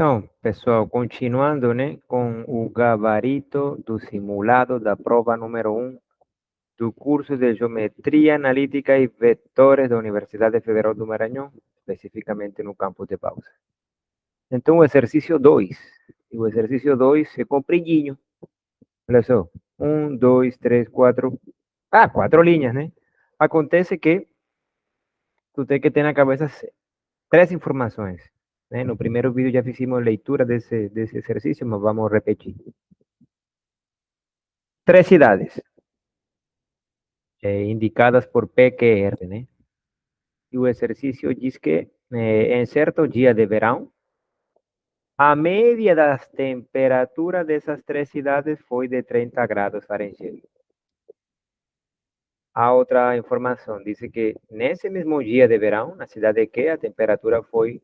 Então, pessoal, continuando, né, com o gabarito do simulado da prova número 1 do curso de Geometria Analítica e Vetores da Universidade Federal do Maranhão, especificamente no campus de Pausa. Então, o exercício 2. E o exercício 2 é compridinho. Olha só. 1, 2, 3, 4. 4 linhas, né? Acontece que tu tem que ter na cabeça 3 informações. Né? No primeiro vídeo já fizemos leitura desse exercício, mas vamos repetir. 3 cidades indicadas por PQR, né? E o exercício diz que em certo dia de verão, a média das temperaturas dessas 3 cidades foi de 30 graus Fahrenheit. A outra informação diz que nesse mesmo dia de verão, na cidade que a temperatura foi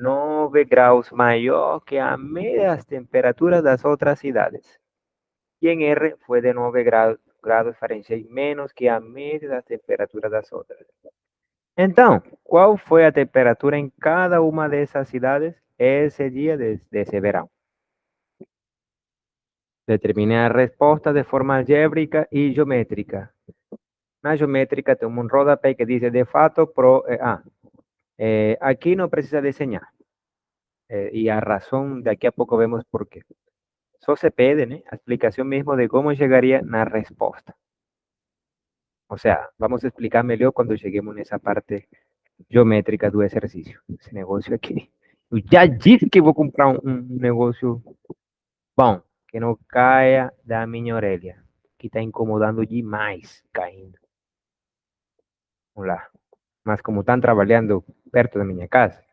9 graus maior que a média das temperaturas das outras cidades. E em R foi de 9 graus Fahrenheit menos que a média das temperaturas das outras. Então, qual foi a temperatura em cada uma dessas cidades esse dia desse verão? Determine a resposta de forma algébrica e geométrica. Na geométrica tem um rodapé que diz, de fato, aqui não precisa desenhar. E a razão, daqui a pouco vemos por quê. Só se pede, né, a explicação mesmo de como chegaria na resposta. Ou seja, vamos explicar melhor quando cheguemos nessa parte geométrica do exercício. Esse negócio aqui. Eu já disse que vou comprar um negócio bom, que não caia da minha orelha, que está incomodando demais caindo. Vamos lá. Mas como estão trabalhando perto da minha casa,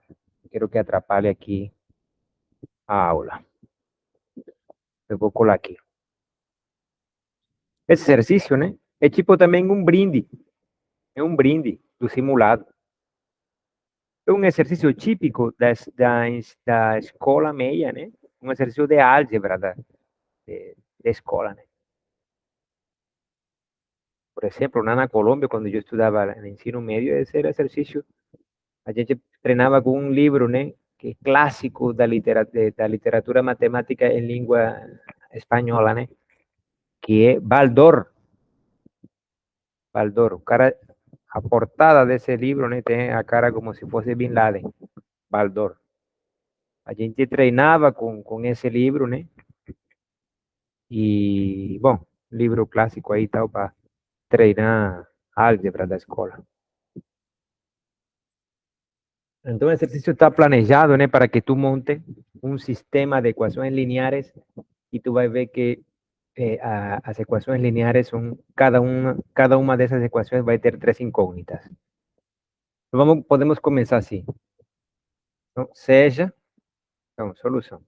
quero que atrapalhe aqui a aula. Eu vou colar aqui. Esse exercício, né? É tipo também um brinde. É um brinde do simulado. É um exercício típico da escola meia, né? Um exercício de álgebra da escola, né? Por exemplo, lá na Colômbia, quando eu estudava no ensino médio, esse era exercício. A gente treinava com um livro, né? Que é clássico da literatura matemática em língua espanhola, né? Que é Baldor. Baldor. O cara, a portada desse livro, né? Tem a cara como se fosse Bin Laden. Baldor. A gente treinava com esse livro, né? E, bom, livro clássico aí tal para treinar álgebra da escola. Então, o exercício está planejado, né, para que tu monte um sistema de equações lineares e tu vai ver que as equações lineares são, cada uma dessas equações vai ter 3 incógnitas. Podemos começar assim. Então, seja, então, solução.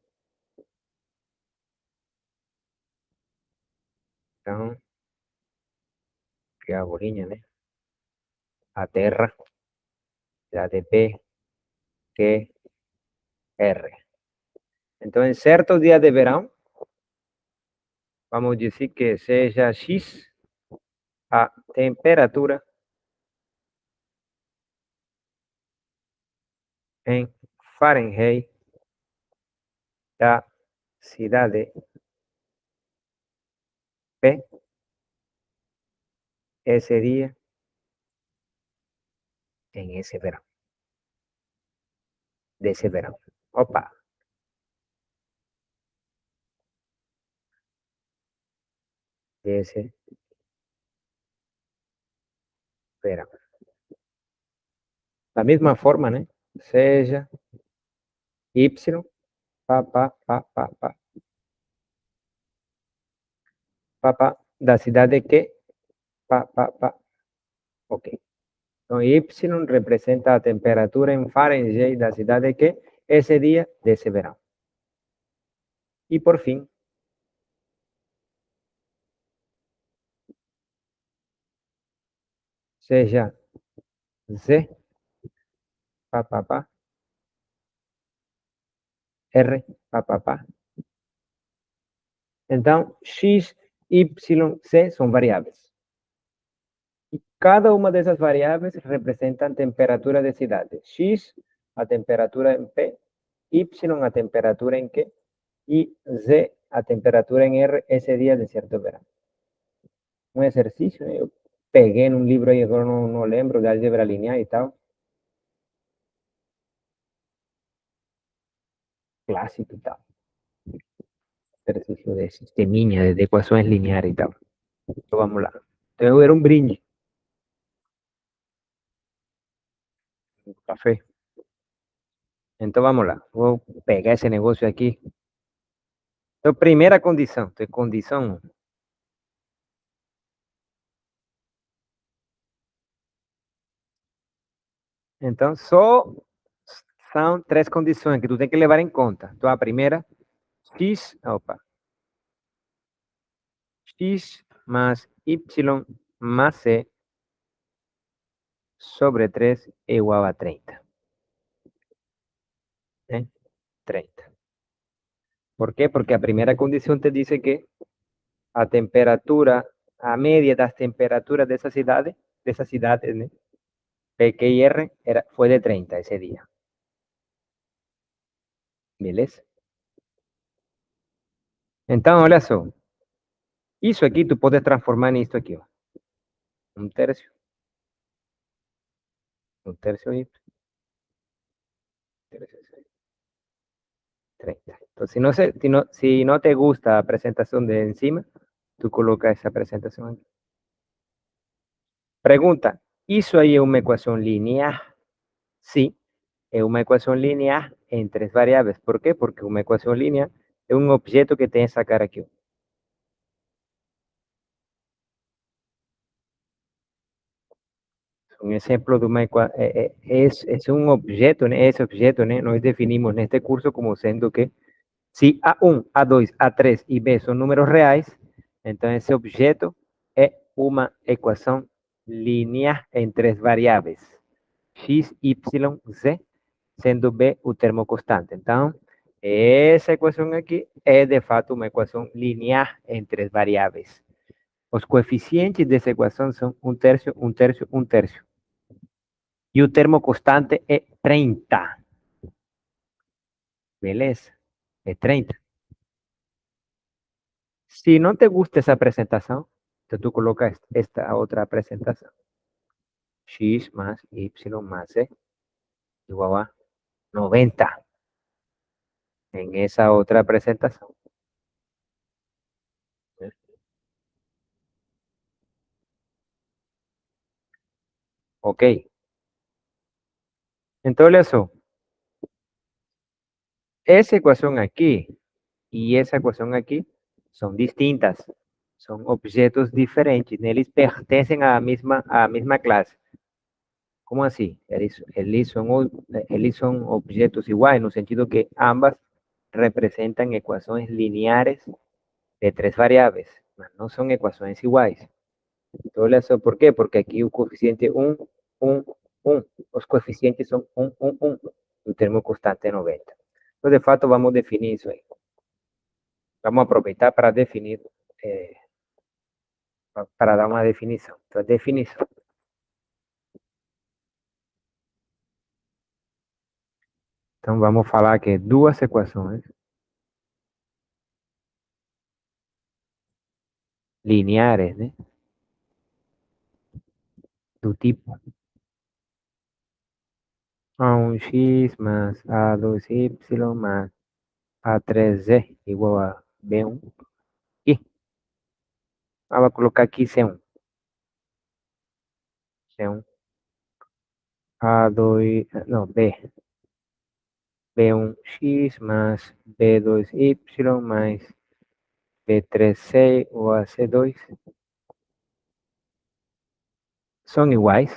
Então, que é a bolinha, né? A Terra, a de P, Q, R. Então, em certo dia de verão, vamos dizer que seja X a temperatura em Fahrenheit da cidade P ese día en ese verano. De ese verano. Opa. De ese verano. La misma forma, ¿no? Seja Y, da cidade que, ok. Então, Y representa a temperatura em Fahrenheit da cidade que, esse dia desse verão. E por fim, seja Z, R, Então, X, Y, Z são variáveis. E cada uma dessas variáveis representa a temperatura de cidade. X, a temperatura em P, Y a temperatura en Q y Z a temperatura en R ese día de cierto verano. Un ejercicio, yo pegué en un libro y yo no lembro de álgebra lineal y tal. Clásico y tal. Ejercicio de sisteminha, de ecuaciones lineares y tal. Então, vamos lá. Então, eu era um brinde. Um café. Então, vamos lá. Vou pegar esse negócio aqui. Então, primeira condição. Então, condição 1. Então, só são 3 condições que tu tem que levar em conta. Então, a primeira, x más y más c sobre 3 é igual a 30. ¿Eh? 30. ¿Por qué? Porque a primeira condição te dice que a temperatura, a média das temperaturas dessa cidade, né? P, Q e R foi de 30 esse dia. Beleza? Então, olha só. Isso aqui tu pode transformar nisso aqui, ó. 1/3. 1/3 y 30. Entonces, si no te gusta la presentación de encima, tú colocas esa presentación aquí. Pregunta, ¿eso ahí es una ecuación lineal? Sí, es una ecuación lineal en 3 variables. ¿Por qué? Porque una ecuación lineal es un objeto que tiene esa cara aquí. Un ejemplo de una ecuación, es un objeto, ese objeto, nos definimos en este curso como siendo que si A1, A2, A3 y B son números reales, entonces ese objeto es una ecuación lineal en 3 variables. X, Y, Z, siendo B un termo constante. Entonces, esa ecuación aquí es de facto una ecuación lineal en 3 variables. Los coeficientes de esa ecuación son 1/3, 1/3, 1/3. Y el termo constante es 30. Beleza? Es 30. Si no te gusta esa presentación, entonces tú colocas esta otra presentación. X más Y más Z igual a 90 en esa otra presentación. Ok. Entonces eso, esa ecuación aquí y esa ecuación aquí son distintas. Son objetos diferentes. Eles pertencen a la misma clase. ¿Cómo así? Eles son objetos iguales, en el sentido que ambas representan ecuaciones lineares de 3 variables, no son ecuaciones iguales. Entonces, ¿por qué? Porque aquí el coeficiente 1, 1, 1. Los coeficientes son 1, 1, 1. El termo constante 90. Entonces, de facto, vamos a definir eso ahí. Vamos a aprovechar para definir, para dar una definición. Entonces, definición. Então, vamos falar que duas equações lineares, né? Do tipo A1x mais A2y mais A3z igual a B1. E vamos colocar aqui C1. C1. A2, não, B. B1x más B2y más B3c o a C2 son iguais.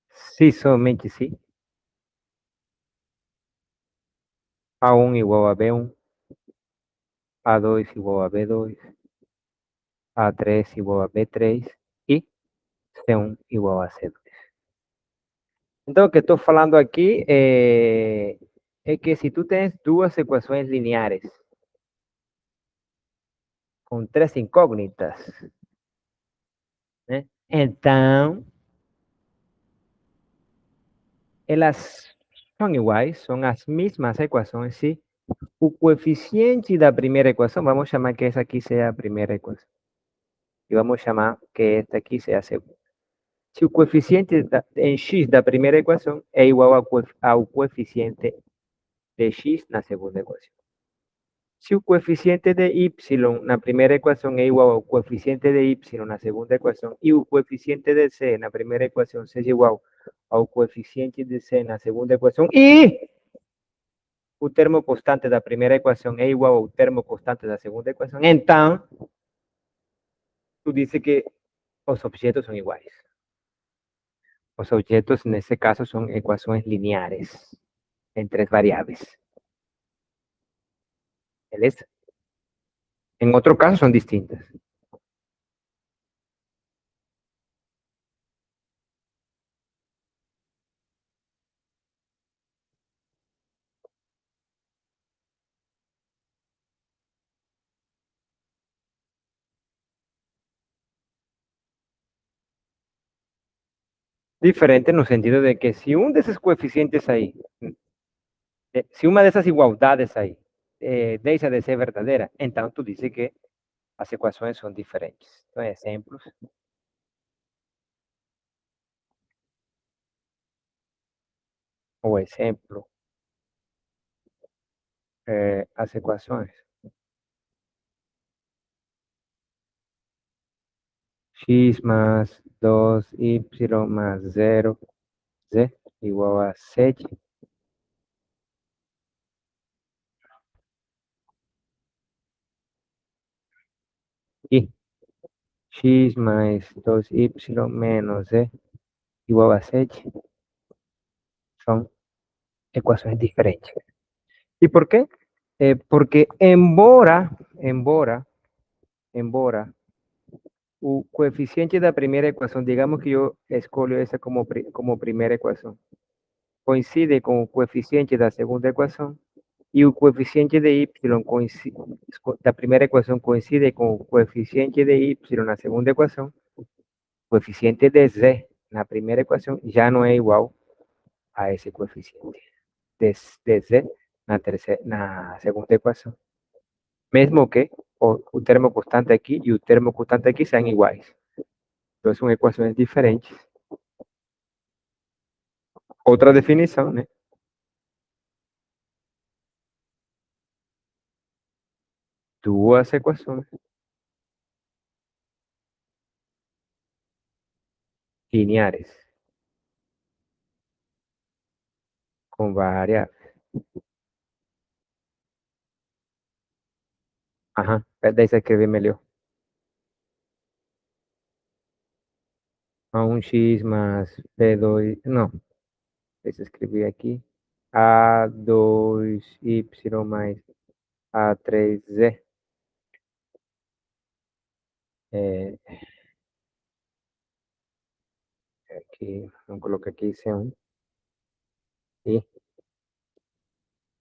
Sí, somente sí. A1 igual a B1, A2 igual a B2, A3 igual a B3 e C1 igual a C2. Então, o que estou falando aqui é que se tu tens duas equações lineares com 3 incógnitas, né? Então, Elas são iguais, são as mesmas equações, se o coeficiente da primeira equação, vamos chamar que essa aqui seja a primeira equação, e vamos chamar que esta aqui seja a segunda. Se o coeficiente em x da primeira equação é igual ao coeficiente de x na segunda equação. Se o coeficiente de y na primeira equação é igual ao coeficiente de y na segunda equação e o coeficiente de c na primeira equação seja igual ao coeficiente de c na segunda equação e o termo constante da primeira equação é igual ao termo constante da segunda equação, então tu diz que os objetos são iguais. Os objetos, nesse caso, são equações lineares em três variáveis. Beleza? Em outro caso, são distintas. Diferente no sentido de que se um desses coeficientes aí, se uma dessas igualdades aí deixa de ser verdadeira, então tu diz que as equações são diferentes. Então, exemplos. O exemplo, as equações x más 2y más 0, z igual a 7. Y x más 2y menos z igual a 7 son ecuaciones diferentes. ¿Y por qué? Porque embora o coeficiente da primeira equação, digamos que eu escolho essa como primeira equação, coincide com o coeficiente da segunda equação, e o coeficiente de y da primeira equação coincide com o coeficiente de y na segunda equação, o coeficiente de z na primeira equação já não é igual a esse coeficiente de z na segunda equação. Mesmo que o termo constante aqui e o termo constante aqui sejam iguais. Então, são equações diferentes. Outra definição, né? Duas equações lineares com variáveis. Aham, deixa eu escrever melhor. A1x mais B2, não, deixa eu escrever aqui. A2y mais A3z. Aqui, vamos colocar aqui C1. E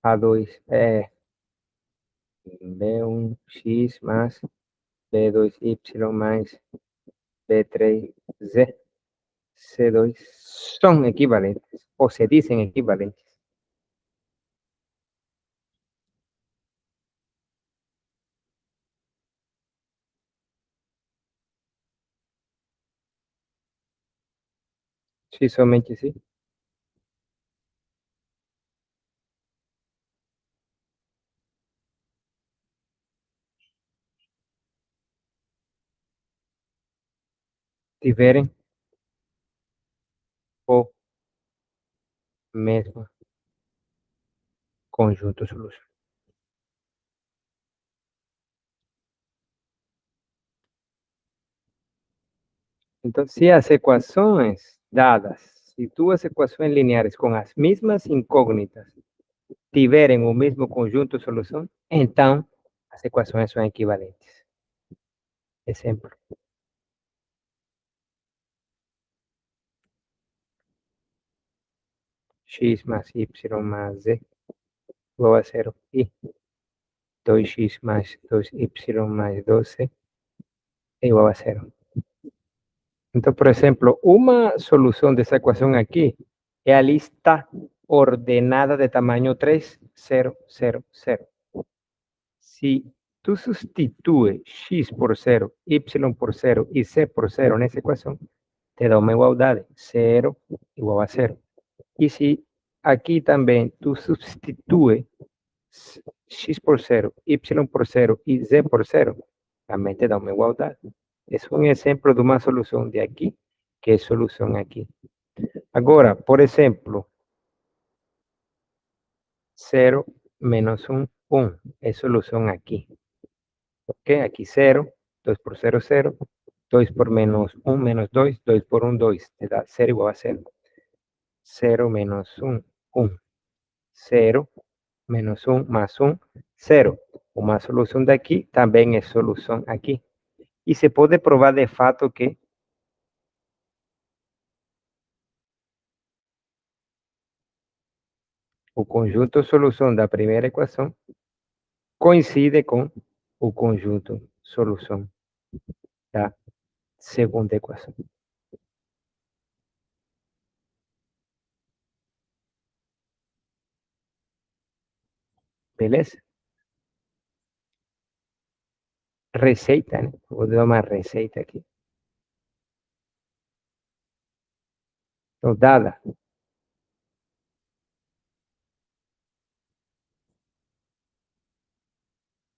A2 é B1x mais B2y mais B3z. C2 son equivalentes o se dicen equivalentes. Sí, somente sí. Tiverem o mesmo conjunto solução. Então, se as equações dadas, se duas equações lineares com as mesmas incógnitas tiverem o mesmo conjunto de solução, então as equações são equivalentes. Exemplo. X más y más z igual a 0 y 2x más 2y más 12 igual a 0. Então, por exemplo, uma solução dessa equação aqui es la lista ordenada de tamaño 3, 0, 0, 0. Si tú sustituyes x por 0, y por 0 y z por 0 en esa ecuación, te da una igualdad, 0 igual a 0. Y si aquí también tú sustituyes x por 0, y por 0 y z por 0, también te da una igualdad. Es un ejemplo de una solución de aquí, que es solución aquí. Ahora, por ejemplo, 0 menos 1, 1, es solución aquí. ¿Ok? Aquí 0, 2 por 0, 0, 2 por menos 1, menos 2, 2 por 1, 2, te da 0 igual a 0. 0 menos 1, 1. 0 menos 1 más 1, 0. Una solución de aquí también es solución aquí. Y se puede probar de fato que o conjunto solución da primeira equação coincide com o conjunto solução da segunda equação. Beleza? Receita, né? Vou dar uma receita aqui. Então, dada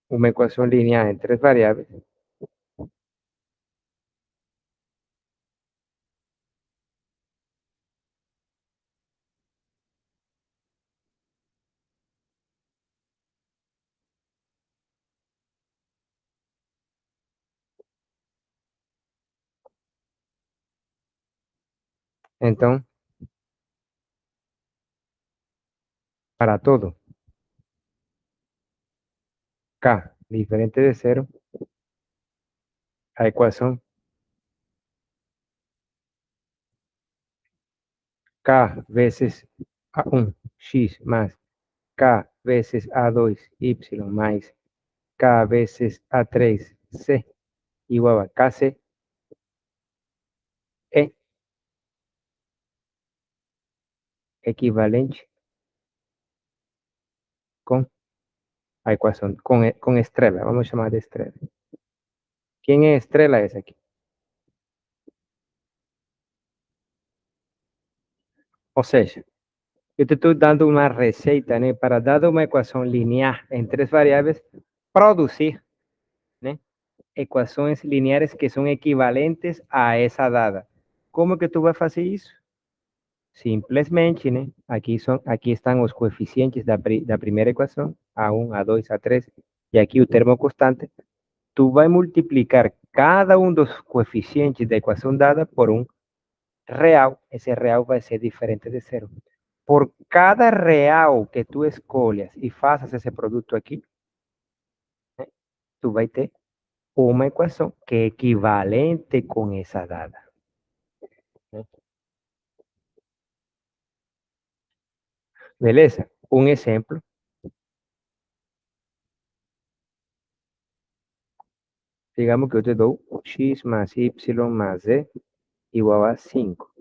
uma equação linear em três variáveis, então, para todo k diferente de zero, a equação k vezes a1 x más k vezes a2 y más k vezes a3 c igual a kc é equivalente com a ecuación con Estrella, vamos a llamar de Estrella. ¿Quién es Estrella? Es aquí. O sea, yo te estoy dando una receta, ¿no? Para dar una ecuación lineal en tres variables, producir, ¿no? Ecuaciones lineares que son equivalentes a esa dada. ¿Cómo que tú vas a hacer eso? Simplesmente, ¿no? Aquí están los coeficientes de la primera ecuación, A1, A2, A3, y aquí el termo constante. Tú vas a multiplicar cada uno de los coeficientes de la ecuación dada por un real, ese real va a ser diferente de cero. Por cada real que tú escolhas y faças ese producto aquí, tú vas a tener una ecuación que es equivalente con esa dada. Beleza? Un ejemplo. Digamos que yo te doy x más y más z igual a 5.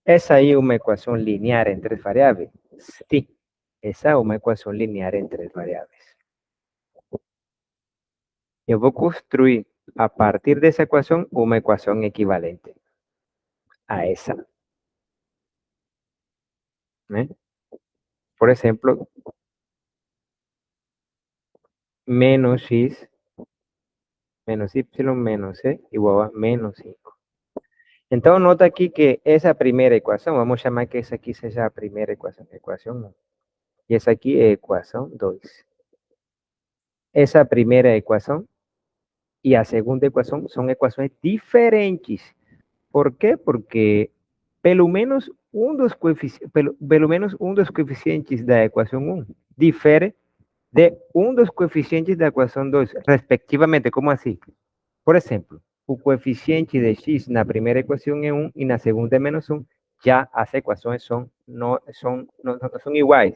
Esa es una ecuación lineal en tres variables. Sí, esa es una ecuación lineal en tres variables. Yo voy a construir a partir de esa ecuación una ecuación equivalente a esa. Por ejemplo, menos x menos y menos c igual a menos 5. Entonces, nota aquí que esa primera ecuación, vamos a llamar que esa aquí sea la primera ecuación, ecuación 1. Y esa aquí es ecuación 2. Esa primera ecuación y la segunda ecuación son ecuaciones diferentes. ¿Por qué? Porque pelo menos un dos coeficientes de la ecuación 1 difiere de un dos coeficientes de la ecuación 2, respectivamente. ¿Cómo así? Por ejemplo, el coeficiente de x en la primera ecuación es 1 y en la segunda es menos 1. Ya las ecuaciones no son iguales,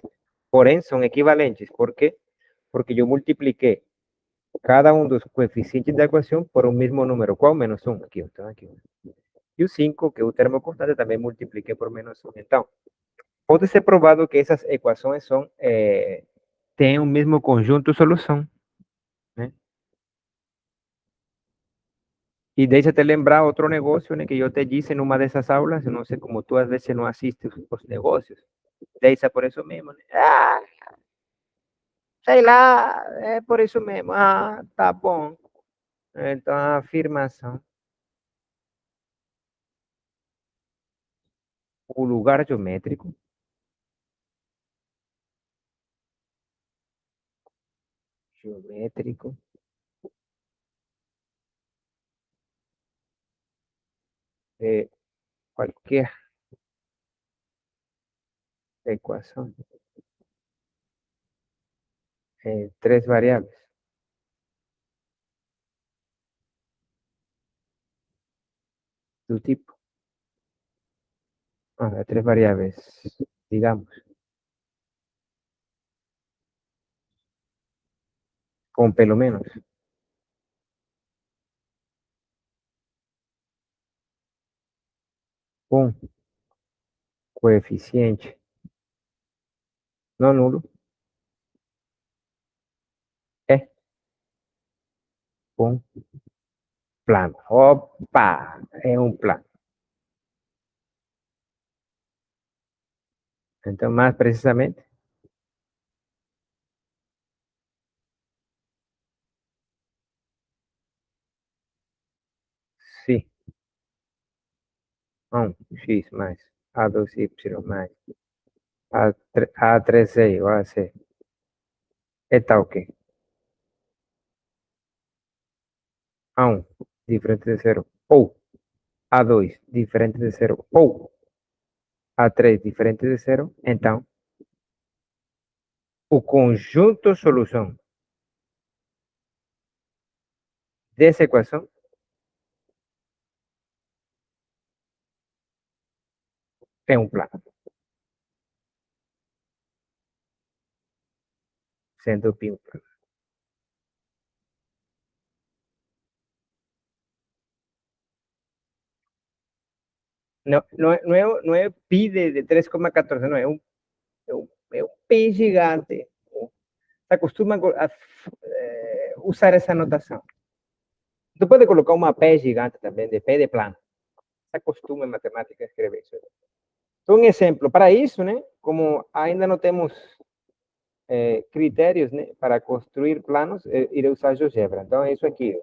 porém son equivalentes. ¿Por qué? Porque yo multipliqué cada uno de los coeficientes de la ecuación por un mismo número. ¿Cuál? Menos 1. Aquí. E o 5, que é o termo constante, também multipliquei por menos 1. Então, pode ser provado que essas equações têm o mesmo conjunto solução, né? E deixa-te lembrar outro negócio, né, que eu te disse numa dessas aulas, eu não sei como tu às vezes não assistes os negócios, deixa por isso mesmo, né? Ah, sei lá, é por isso mesmo. Ah, tá bom. Então, a afirmação, o lugar geométrico, geométrico de qualquer equação três variáveis do tipo, três variáveis, digamos, com pelo menos um coeficiente não nulo é um plano. Opa, é um plano. Então, mais precisamente, se x mais a2y mais a3c igual a c é tal que a1 diferente de zero ou a2 diferente de zero ou a3 diferente de zero, então o conjunto solução dessa equação é um plano, sendo pi um plano. Não é pi de 3,14, não, é um pi gigante. Se acostuma a usar essa notação. Tu pode colocar uma P gigante também, de P de plano. Se acostuma em matemática a escrever isso. Então, um exemplo, para isso, né, como ainda não temos critérios, né, para construir planos, irei usar GeoGebra. Então, é isso aqui.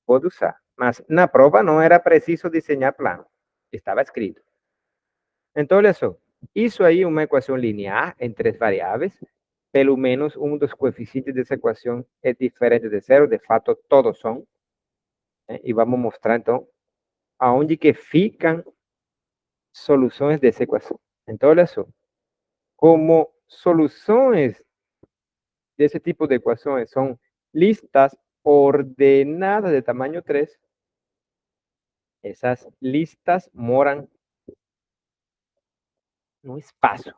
Pode usar. Mas na prova não era preciso desenhar plano. Estava escrito. Então, olha só. Isso aí é uma equação linear em três variáveis. Pelo menos um dos coeficientes dessa equação é diferente de zero. De fato, todos são. Né? E vamos mostrar, então, aonde que ficam soluções dessa equação. Então, olha só. Como soluções desse tipo de equações são listas ordenadas de tamanho 3, essas listas moram no espaço.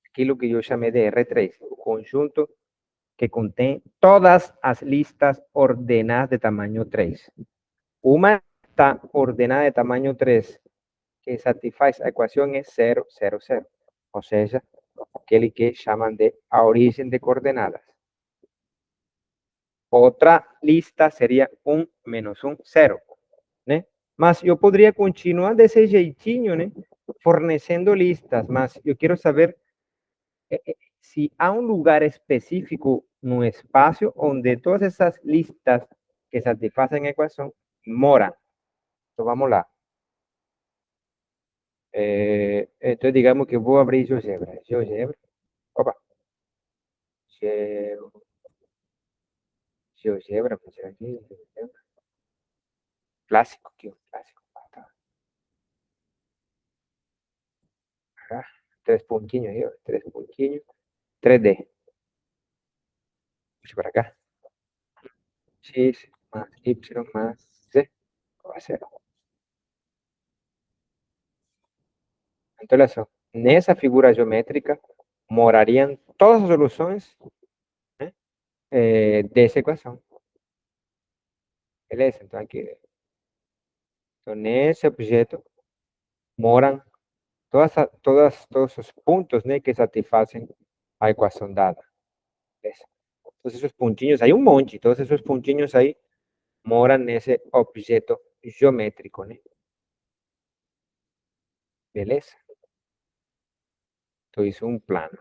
Aquilo que eu chamei de R3, o conjunto que contém todas as listas ordenadas de tamanho 3. Uma lista ordenada de tamanho 3 que satisfaz a equação é 0, 0, 0. Ou seja, aquele que chamam de a origem de coordenadas. Outra lista seria 1, menos 1, 0. Né? Mas eu poderia continuar desse jeitinho, né? Fornecendo listas, mas eu quero saber se há um lugar específico no espaço onde todas essas listas que satisfazem a equação moram. Então, vamos lá. Então, digamos que eu vou abrir GeoGebra. GeoGebra. Opa. GeoGebra, vou tirar aqui. Clássico, aqui, clássico. Acá. Três pontinhos aí, ó. Três pontinhos. 3D. Puxa para acá. X más Y más Z igual a 0. Então, olha só. Nessa figura geométrica, morariam todas as soluções, né, dessa equação. Beleza? Então, aqui Então, nesse objeto moram todos os pontos, né, que satisfazem a equação dada. Todos esos pontinhos, hay un monte, todos esos pontinhos aí moram nesse objeto geométrico, né? Beleza? Então, isso é um plano.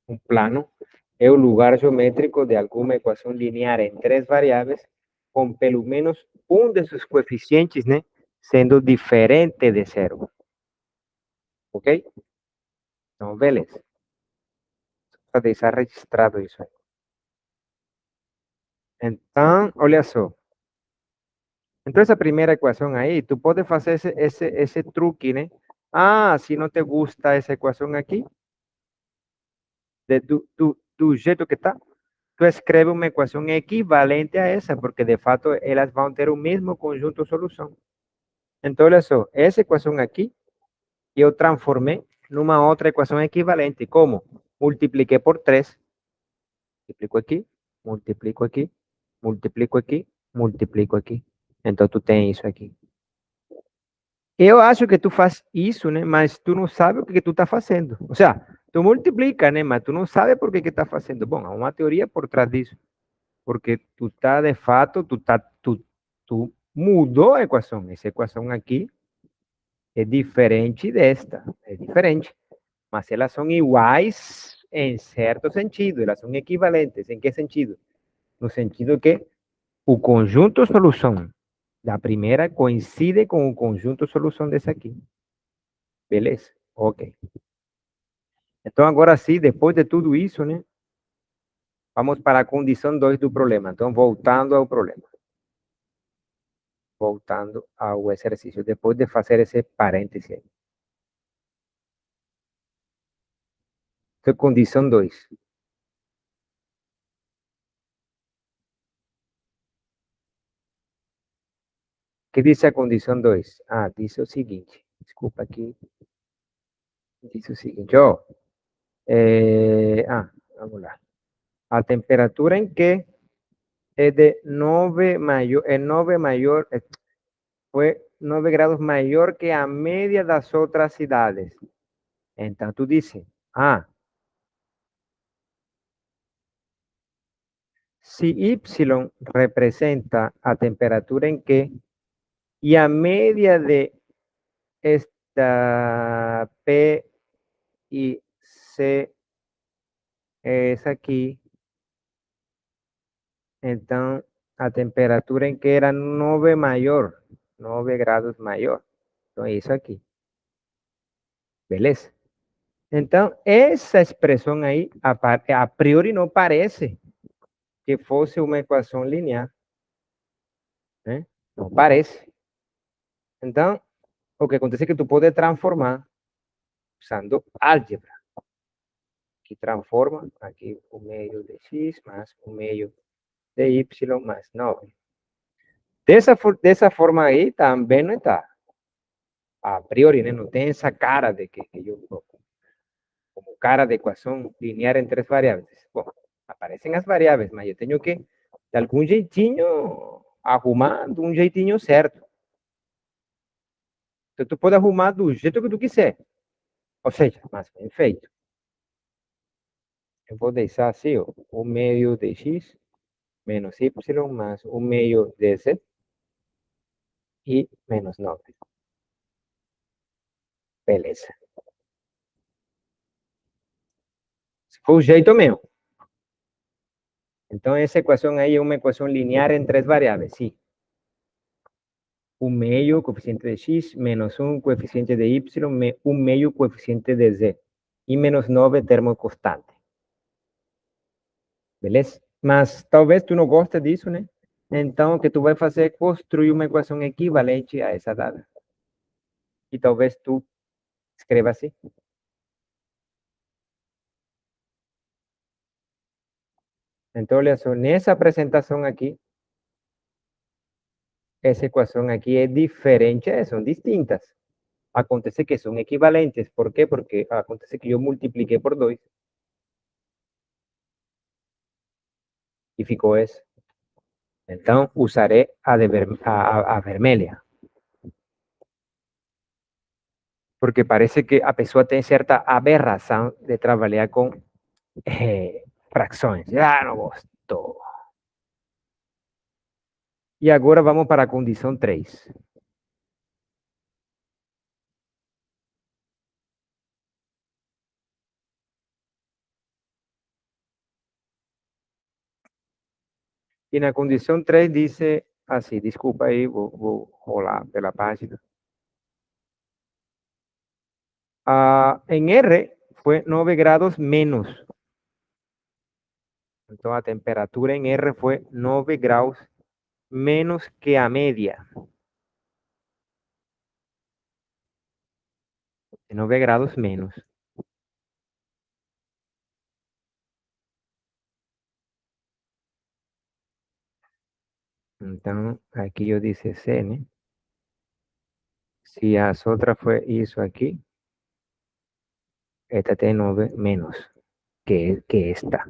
Um plano é o lugar geométrico de alguma equação linear em três variáveis com pelo menos um de seus coeficientes, né, sendo diferente de zero. Ok? Então, beleza. Para deixar registrado isso aí. Então, olha só. Então, essa primeira equação aí, tu pode fazer esse truque, né? Ah, se não te gusta essa equação aqui, do jeito que está, tu escreve uma equação equivalente a essa, porque de fato elas vão ter o mesmo conjunto solução. Então, olha só, essa equação aqui, eu transformei numa outra equação equivalente. Como? Multipliquei por 3, multiplico aqui, multiplico aqui, multiplico aqui, multiplico aqui. Então, tu tem isso aqui. Eu acho que tu faz isso, né? Mas tu não sabe o que tu tá fazendo. Ou seja, tu multiplica, né? Mas tu não sabe por que tá fazendo. Bom, há uma teoria por trás disso. Porque tu tá, de fato, tu mudou a equação. Essa equação aqui é diferente desta. É diferente. Mas elas são iguais em certo sentido. Elas são equivalentes. Em que sentido? No sentido que o conjunto solução da primeira coincide com o conjunto solução dessa aqui. Beleza? Ok. Então, agora sim, depois de tudo isso, né? Vamos para a condição 2 do problema. Então, voltando ao problema. Voltando ao exercício. Depois de fazer esse parêntese aí. Então, condição 2. O que diz a condição 2? Ah, diz o seguinte. Desculpa aqui. Diz o seguinte, ó. Vamos lá. A temperatura em que é de 9 maior, é 9 maior, foi 9 graus maior que a média das outras cidades. Então, tu dices, si Y representa a temperatura en que y a media de esta P y C es aquí, entonces a temperatura en que era 9 mayor, 9 grados mayor. Entonces, isso aqui. Beleza? Então, essa expressão aí, a priori, não parece que fosse uma equação linear. Né? Não parece. Então, o que acontece é que tu pode transformar usando álgebra. Que transforma aqui o meio de x mais o meio de y mais 9. Dessa forma aí também não está. A priori, né? Não tem essa cara de que eu como cara de equação linear em três variáveis. Bom, aparecem as variáveis, mas eu tenho que, de algum jeitinho, arrumar de um jeitinho certo. Então, tu pode arrumar do jeito que tu quiser. Ou seja, mais bem feito. Eu vou deixar assim, ó, o meio de x menos y más o meio de z e menos 9. Beleza. Foi o jeito mesmo. Então, essa equação aí é uma equação linear em três variáveis, sim. Um meio, coeficiente de x, menos um, coeficiente de y, um meio, coeficiente de z. E menos 9, termo constante. Beleza? Mas talvez tu não goste disso, né? Então, o que tu vai fazer é construir uma equação equivalente a essa dada. E talvez tu escreva assim. Então, olha só, nessa apresentação aqui, essa equação aqui é diferente, são distintas. Acontece que são equivalentes. ¿Por quê? Porque acontece que eu multipliquei por 2 e ficou essa. Então, usarei a vermelha. porque parece que a pessoa tem certa aberração de trabalhar com frações. Não gosto. E agora vamos para a condição 3. E na condição 3 diz assim, desculpa aí, vou rolar pela página. En R fue 9 grados menos. Entonces la temperatura en R fue 9 grados menos que a media. 9 grados menos. Entonces aquí yo dice C, ¿no? Si las otras fue eso aquí, esta tiene 9 menos que esta.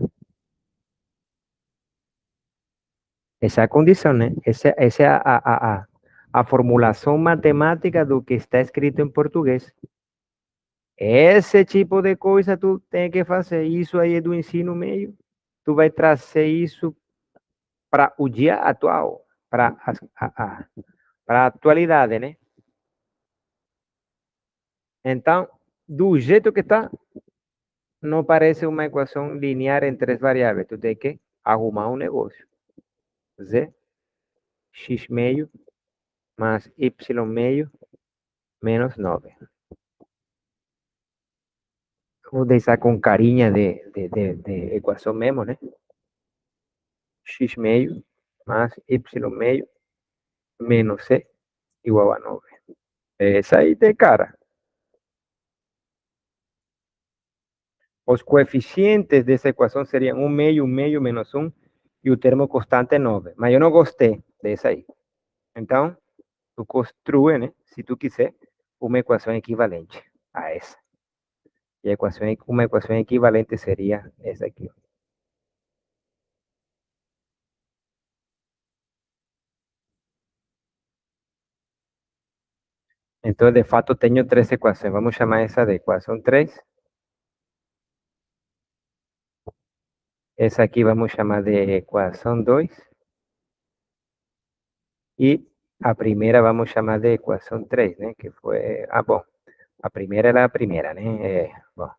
Esa condición, ¿eh? Esa a formulación matemática do que está escrito en portugués. Esse tipo de coisa tu tem que fazer. Isso aí é do ensino médio. Tu vai trazer isso para o dia atual, para a atualidade, né? Então, do jeito que está, não parece uma equação linear em 3 variáveis. Tu tem que arrumar um negócio. Z, x meio, mais y meio, menos 9. Vou deixar com carinha de equação mesmo, né? X meio, mais y meio, menos c, igual a 9. Essa aí tem cara. Os coeficientes dessa equação seriam 1 meio, 1 meio, menos 1 e o termo constante 9. Mas eu não gostei dessa aí. Então, tu construi, né, se tu quiser, uma equação equivalente a essa. E uma equação equivalente seria essa aqui. Então, de fato, tenho 3 equações. Vamos chamar essa de equação 3. Essa aqui vamos chamar de equação 2. E a primeira vamos chamar de equação 3, né? Que foi... bom. A primeira era a primeira, né? Bom.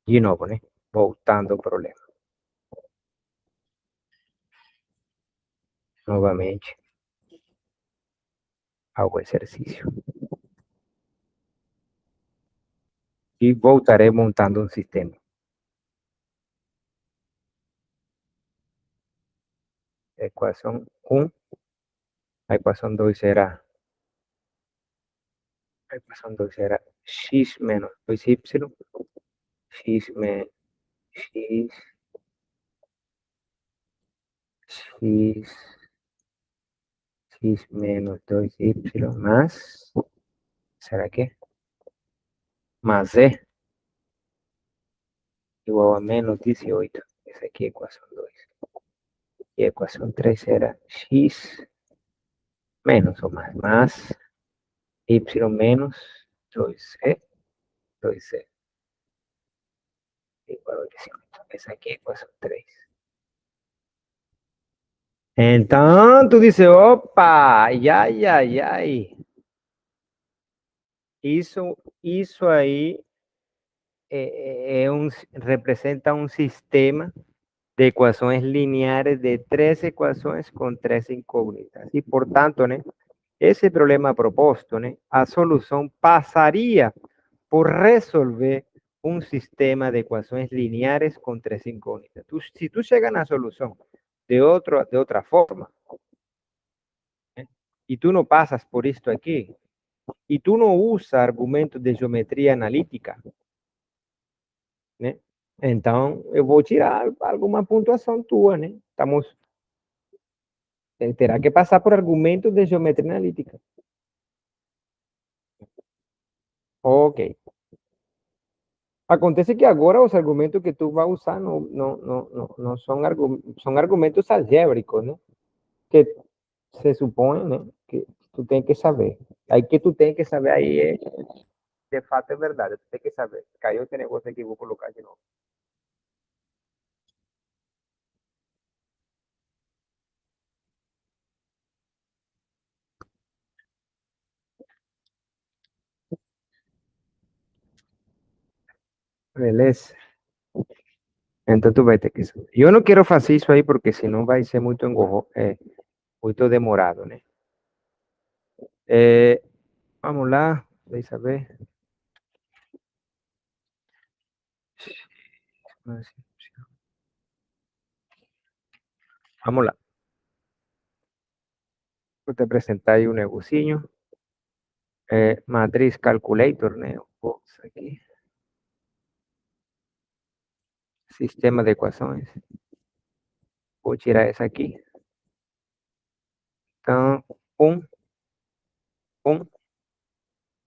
De novo, né? Voltando ao problema. Novamente ao exercício. E voltarei montando um sistema. Equação 1. A equação 2 era... A equação 2 era x menos 2y. X menos x. X. X menos 2y más... ¿Será que? Más z igual a menos 18. Esa aquí es ecuación 2. Y ecuación 3 era x menos o más y menos 2c igual a 18. Esa aquí es ecuación 3. Entonces tú dices, opa, ay. Isso aí representa un sistema de ecuações lineares de 3 ecuações com 3 incógnitas. E, portanto, né, esse problema proposto, né, a solução passaria por resolver um sistema de equações lineares com 3 incógnitas. Se tu chega na solução de outra forma, né, e tu não passas por isto aqui, e tu não usa argumentos de geometria analítica, né? Então, eu vou tirar alguma pontuação tua, né? Terá que passar por argumentos de geometria analítica. Ok. Acontece que agora os argumentos que tu vai usar não são argumentos algébricos, né? Que se supõe, né? que tu tem que saber. Aí que tu tem que saber aí é, de fato é verdade, tu tem que saber. Caiu esse negócio aqui, vou colocar de novo. Beleza? Então tu vai ter que saber. Eu não quero fazer isso aí porque senão vai ser muito engorro, muito demorado, né? É, vamos lá, deixa eu ver. Vamos lá. Vou te apresentar aí um negocinho. Matriz Calculator, né? Vou aqui. Sistema de equações. Vou tirar essa aqui. Então, 1, 1,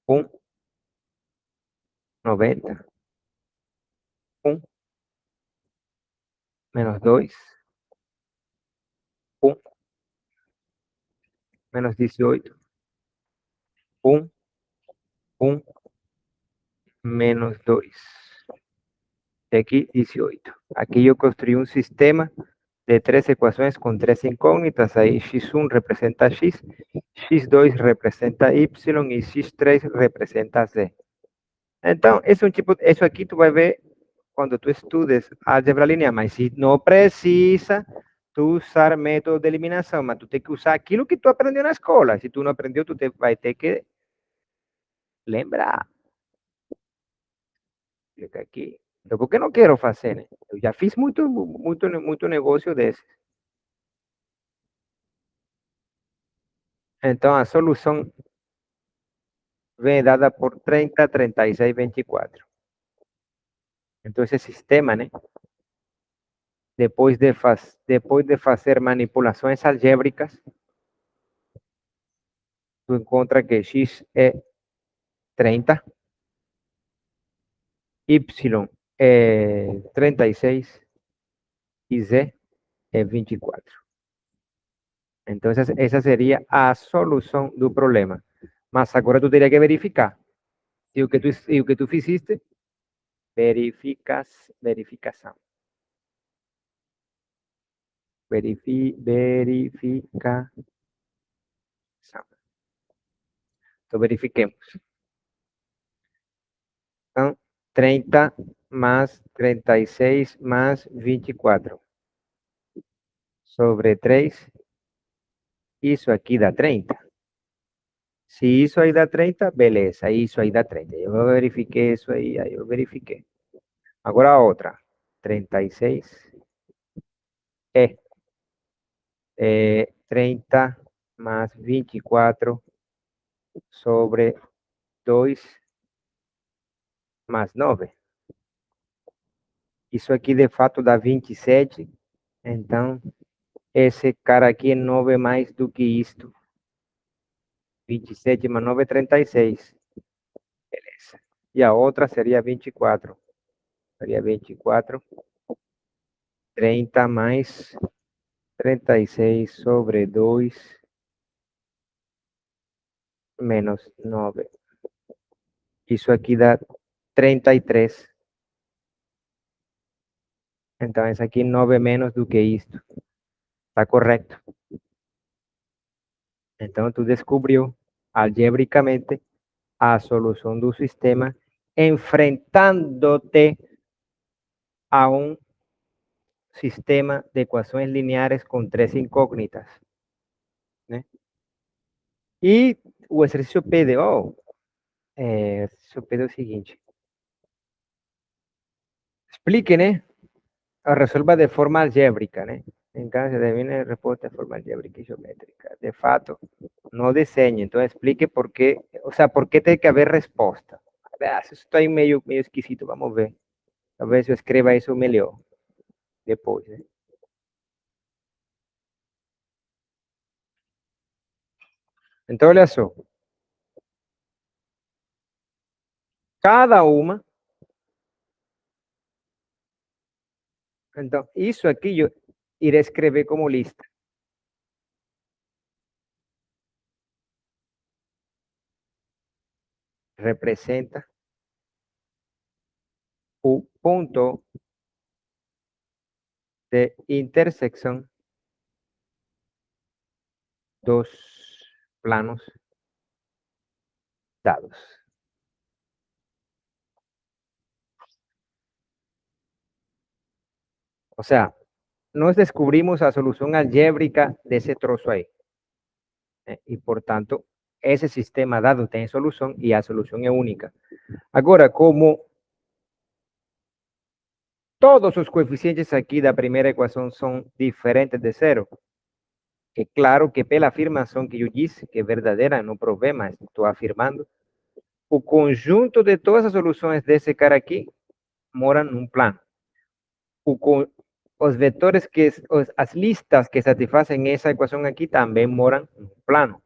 1, 90, 1, menos 2, 1, menos 18, 1, 1, menos 2. E aqui, 18. Aqui eu construí um sistema de três equações com três incógnitas. Aí x1 representa x, x2 representa y e x3 representa z. Então, é um tipo, isso aqui tu vai ver quando tu estudes álgebra linear, mas se não precisa tu usar método de eliminação, mas tu tem que usar aquilo que tu aprendeu na escola. Se tu não aprendeu, tu vai ter que lembrar. Fica aqui. Então, por que não quero fazer, né? Eu já fiz muito negócio desse. Então, a solução vem dada por 30, 36, 24. Então, esse sistema, né? Depois de fazer manipulações algébricas, tu encontra que x é 30, y é 36 e z é 24. Então, essa seria a solução do problema. Mas agora tu teria que verificar. E o que tu fizeste, verificação. Verificação. Então, verifiquemos. Então, 30 más 36 más 24 sobre 3, isso aqui dá 30. Se isso aí dá 30, beleza, isso aí dá 30. Eu verifiquei isso aí eu verifiquei. Agora a outra, 36 é 30 mais 24 sobre 2 mais 9. Isso aqui de fato dá 27, então esse cara aqui é 9 mais do que isto. 27 mais 9 é 36. Beleza. E a outra seria 24. Seria 24. 30 mais 36 sobre 2 menos 9. Isso aqui dá 33. Então, esse aqui 9 menos do que isto. Está correto. Então, tu descobriu algebricamente a solução do sistema enfrentándote a um sistema de equações lineares com três incógnitas. Né? E o exercício pede, exercício pede o seguinte. Explique, né? Resuelva de forma algébrica, né? En cada se define respuesta de forma algébrica y geométrica. De fato, no diseñe. Entonces explique por qué, o sea, por qué tiene que haber respuesta. Eso está ahí medio exquisito, vamos a ver. A ver si eu escreva isso melhor depois, né? Então, olha só. Cada uma. Então, isso aqui eu irei escrever como lista. representa un punto de intersección dos planos dados. O sea, nos descubrimos la solución algébrica de ese trozo ahí. Y por tanto, ese sistema dado tiene solución y la solución es única. Ahora, como todos los coeficientes aquí de la primera ecuación son diferentes de cero, que claro que pela afirmación que yo dije, que es verdadera, no problema, estoy afirmando, o conjunto de todas las soluciones de ese cara aquí moran en un plano. Los vectores las listas que satisfacen esa ecuación aquí también moran en un plano.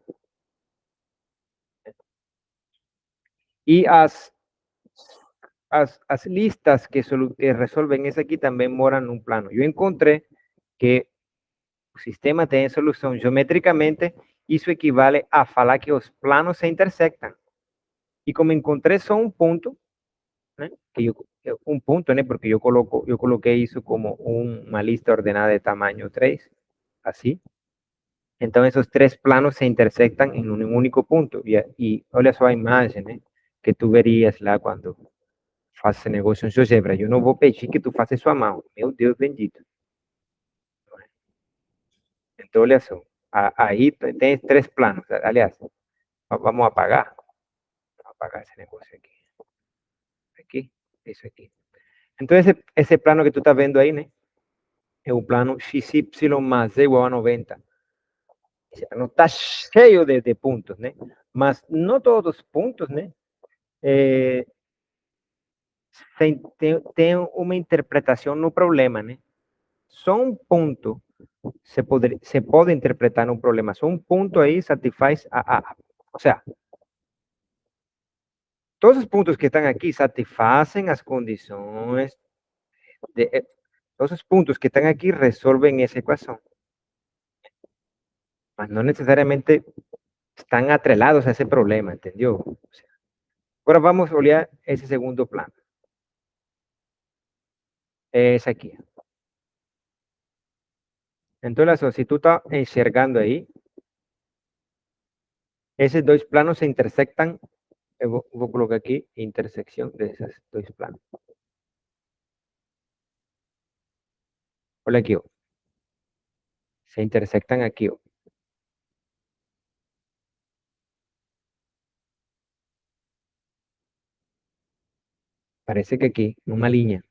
Y las listas que resuelven esa aquí también moran en un plano. Yo encontré que el sistema tiene solución geométricamente y eso equivale a falar que los planos se intersectan. Y como encontré solo un punto, un punto, porque yo coloqué eso como una lista ordenada de tamaño 3, así. Entonces esos tres planos se intersectan en un único punto. Y olha só a imagen, que tú verías lá cuando haces negocio en GeoGebra. Yo no voy a pedir que tú faças sua mão. Meu Deus bendito. Entonces, olha só. Ahí tienes tres planos. Aliás, vamos a apagar. Vamos a apagar ese negocio aquí. Aquí, eso aquí. Entonces, ese plano que tú estás viendo ahí, ¿no? Es un plano XY más Z igual a 90. Ese plano está cheio de puntos, ¿no? Mas no todos los puntos, ¿no? Tem uma interpretação no problema, né? Só um ponto se pode interpretar no problema. Só um ponto aí satisfaz ou seja, todos os pontos que estão aqui satisfazem as condições todos os pontos que estão aqui resolvem essa equação. Mas não necessariamente estão atrelados a esse problema, entendeu? Agora vamos olhar esse segundo plano. Esse aqui. Então, se tú estás enxergando aí, esses dois planos se intersectam. Vou colocar aqui intersecção desses dois planos. Olha aqui, ó. Se intersectam aqui, ó. Parece que aqui, numa linha.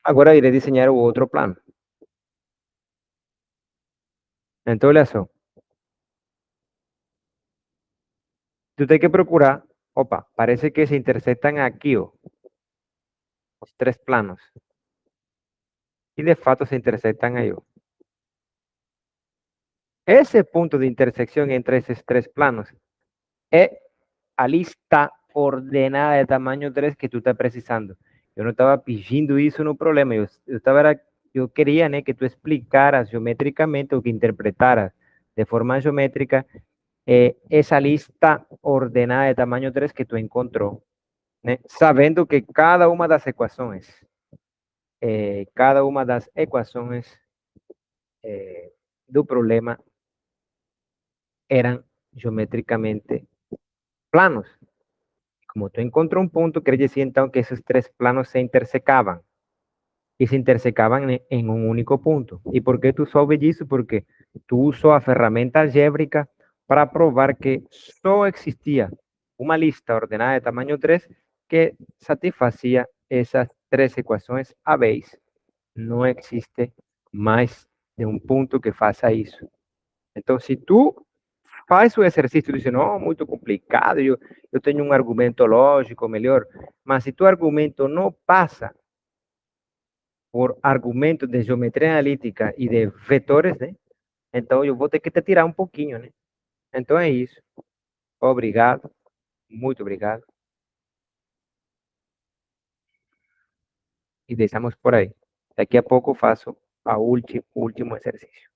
Agora irei desenhar o outro plano. Então, olha só. Tu tem que procurar. Opa, parece que se intersectam aqui, ó. Os três planos. E de fato se intersectam aí, ó. Esse ponto de intersecção entre esses três planos é a lista ordenada de tamanho 3 que tu está precisando. Eu não estava pedindo isso no problema. Eu queria, né, que tu explicaras geometricamente ou que interpretaras de forma geométrica essa lista ordenada de tamanho 3 que tu encontrou, né? Sabendo que cada uma das equações do problema eram geometricamente planos. Como tú encontró un punto, quiere decir entonces que esos tres planos se intersecaban. Y se intersecaban en un único punto. ¿Y por qué tú sabes eso? Porque tú usó a ferramenta algébrica para probar que solo existía una lista ordenada de tamaño 3 que satisfacía esas tres ecuaciones a vez. No existe más de un punto que faça eso. Entonces, si tú faz o exercício dizendo, oh, muito complicado, eu tenho um argumento lógico melhor, mas se tu argumento não passa por argumentos de geometria analítica e de vetores, né? Então eu vou ter que te tirar um pouquinho, né? Então é isso. Obrigado, muito obrigado. E deixamos por aí. Daqui a pouco faço o último exercício.